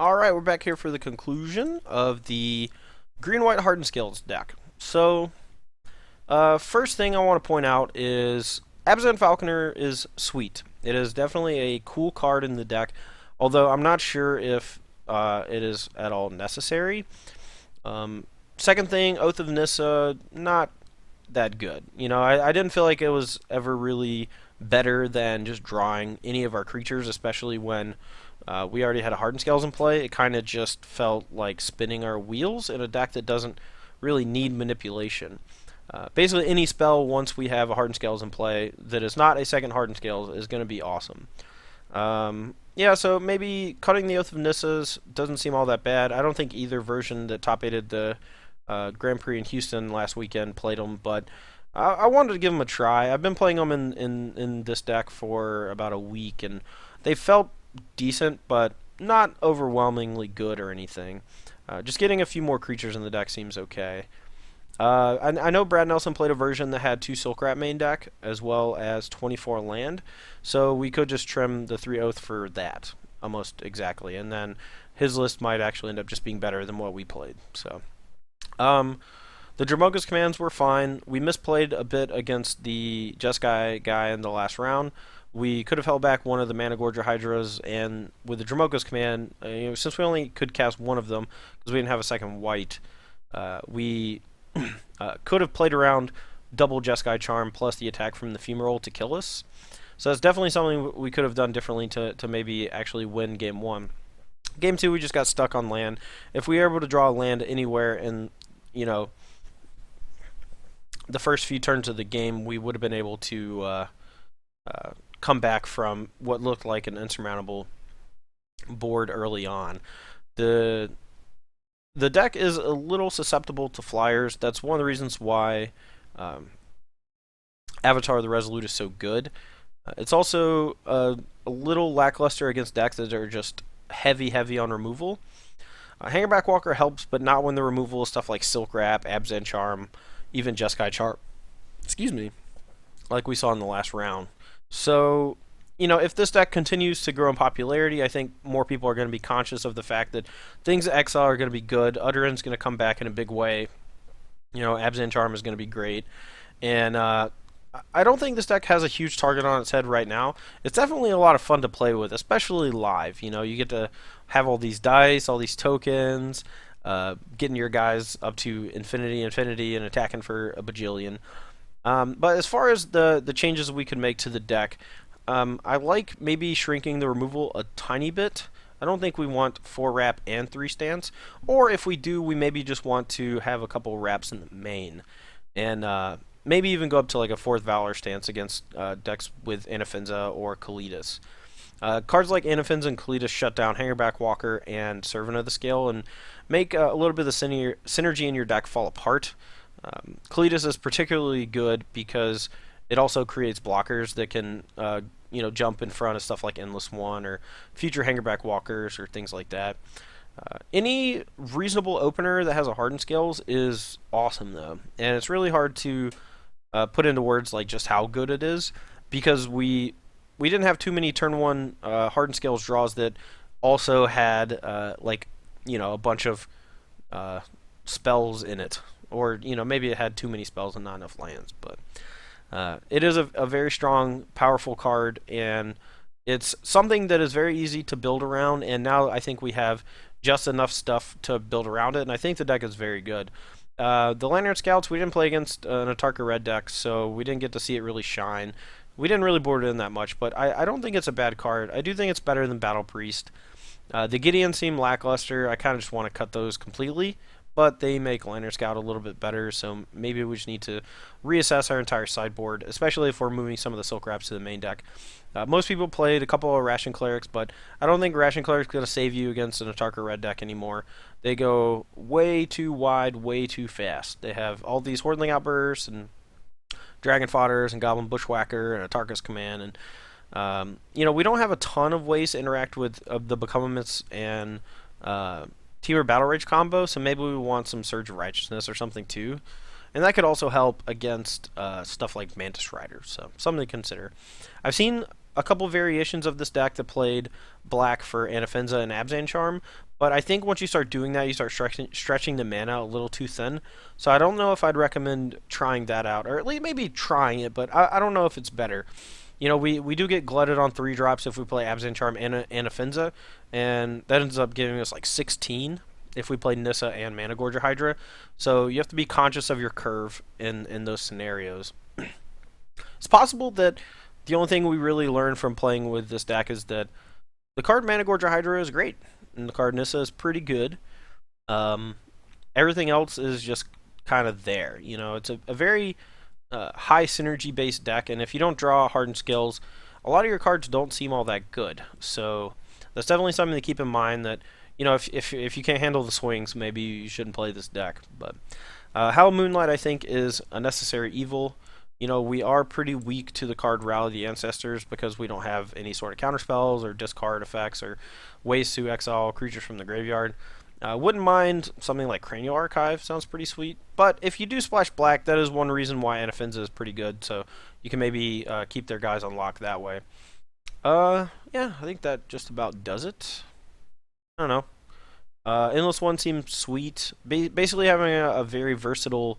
Alright, we're back here for the conclusion of the Green-White Hardened Scales deck. So, first thing I want to point out is Abzan Falconer is sweet. It is definitely a cool card in the deck, although I'm not sure if it is at all necessary. Second thing, Oath of Nissa, not that good. I didn't feel like it was ever really better than just drawing any of our creatures, especially when we already had a Hardened Scales in play. It kind of just felt like spinning our wheels in a deck that doesn't really need manipulation. Basically, any spell once we have a Hardened Scales in play that is not a second Hardened Scales is going to be awesome. Yeah, so maybe cutting the Oath of Nissas doesn't seem all that bad. I don't think either version that top-aided the Grand Prix in Houston last weekend played them, but I wanted to give them a try. I've been playing them in this deck for about a week, and they felt decent, but not overwhelmingly good or anything. Just getting a few more creatures in the deck seems okay. I know Brad Nelson played a version that had 2 Silk Rat main deck, as well as 24 land, so we could just trim the 3 Oath for that, almost exactly, and then his list might actually end up just being better than what we played. So, the Dramoka's commands were fine. We misplayed a bit against the Jeskai guy in the last round. We could have held back one of the Managorger Hydras, and with the Dramoka's command, since we only could cast one of them, because we didn't have a second white, we could have played around double Jeskai Charm plus the attack from the Femoral to kill us. So that's definitely something we could have done differently to maybe actually win Game 1. Game 2, we just got stuck on land. If we were able to draw a land anywhere in, the first few turns of the game, we would have been able to come back from what looked like an insurmountable board early on. The deck is a little susceptible to flyers. That's one of the reasons why Avatar of the Resolute is so good. It's also a little lackluster against decks that are just heavy on removal. Hangerback Walker helps, but not when the removal is stuff like Silk Wrap, Abzan Charm, even Jeskai Charm. Excuse me. Like we saw in the last round. So, if this deck continues to grow in popularity, I think more people are going to be conscious of the fact that things at Exile are going to be good. Utteran's going to come back in a big way. Abzan Charm is going to be great. And I don't think this deck has a huge target on its head right now. It's definitely a lot of fun to play with, especially live. You get to have all these dice, all these tokens, getting your guys up to infinity, and attacking for a bajillion. But as far as the changes we could make to the deck, I like maybe shrinking the removal a tiny bit. I don't think we want 4 wrap and 3 stance. Or if we do, we maybe just want to have a couple wraps in the main. And maybe even go up to like a 4th Valor stance against decks with Anafenza or Kalitas. Cards like Anafenza and Kalitas shut down Hangerback Walker and Servant of the Scale and make a little bit of the synergy in your deck fall apart. Kalitas is particularly good because it also creates blockers that can jump in front of stuff like Endless One or future Hangerback Walkers or things like that. Any reasonable opener that has a Hardened Scales is awesome, though. And it's really hard to put into words like just how good it is, because we didn't have too many turn 1 Hardened Scales draws that also had a bunch of spells in it. Or, maybe it had too many spells and not enough lands. But it is a very strong, powerful card, and it's something that is very easy to build around, and now I think we have just enough stuff to build around it, and I think the deck is very good. The Lantern Scouts, we didn't play against an Atarka Red deck, so we didn't get to see it really shine. We didn't really board it in that much, but I don't think it's a bad card. I do think it's better than Battle Priest. The Gideon seem lackluster. I kind of just want to cut those completely, but they make Lantern Scout a little bit better, so maybe we just need to reassess our entire sideboard, especially if we're moving some of the Silk Wraps to the main deck. Most people played a couple of Ration Clerics, but I don't think Ration Cleric's going to save you against an Atarka Red deck anymore. They go way too wide, way too fast. They have all these Hordling Outbursts and Dragon Fodders and Goblin Bushwhacker and Atarka's Command, and we don't have a ton of ways to interact with the Becomments and Temur Battle Rage combo, so maybe we want some Surge of Righteousness or something too. And that could also help against stuff like Mantis Riders, so something to consider. I've seen a couple variations of this deck that played black for Anafenza and Abzan Charm, but I think once you start doing that, you start stretching the mana a little too thin. So I don't know if I'd recommend trying that out, or at least maybe trying it, but I don't know if it's better. You know, we do get glutted on 3 drops if we play Abzan Charm and Anafenza, and that ends up giving us like 16 if we play Nissa and Mana Gorger Hydra. So you have to be conscious of your curve in those scenarios. It's possible that the only thing we really learn from playing with this deck is that the card Mana Gorger Hydra is great, and the card Nissa is pretty good. Um, Everything else is just kind of there. You know, it's a very high synergy based deck, and if you don't draw hardened skills, a lot of your cards don't seem all that good. So that's definitely something to keep in mind. That you know, if you can't handle the swings, maybe you shouldn't play this deck. But Howl Moonlight, I think, is a necessary evil. You know, we are pretty weak to the card Rally the Ancestors because we don't have any sort of counterspells or discard effects or ways to exile creatures from the graveyard. Wouldn't mind something like Cranial Archive, sounds pretty sweet. But if you do splash black, that is one reason why Anafenza is pretty good, so you can maybe keep their guys on lock that way. Yeah, I think that just about does it. I don't know. Endless One seems sweet. Basically, having a very versatile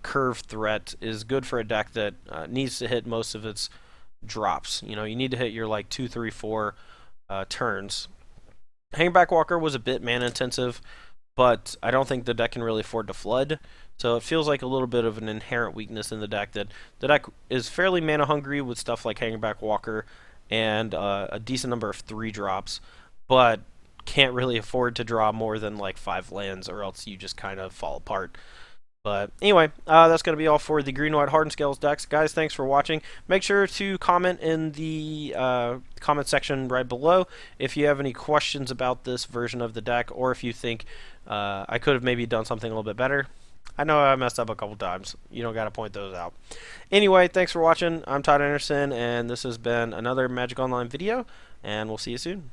curve threat is good for a deck that needs to hit most of its drops. You know, you need to hit your like 2, 3, 4 turns. Hangback Walker was a bit mana intensive, but I don't think the deck can really afford to flood. So it feels like a little bit of an inherent weakness in the deck that the deck is fairly mana hungry with stuff like Hangback Walker and a decent number of 3 drops, but can't really afford to draw more than like 5 lands, or else you just kind of fall apart. But anyway, that's going to be all for the Green-White Hardened Scales decks. Guys, thanks for watching. Make sure to comment in the comment section right below if you have any questions about this version of the deck, or if you think I could have maybe done something a little bit better. I know I messed up a couple times. You don't got to point those out. Anyway, thanks for watching. I'm Todd Anderson, and this has been another Magic Online video, and we'll see you soon.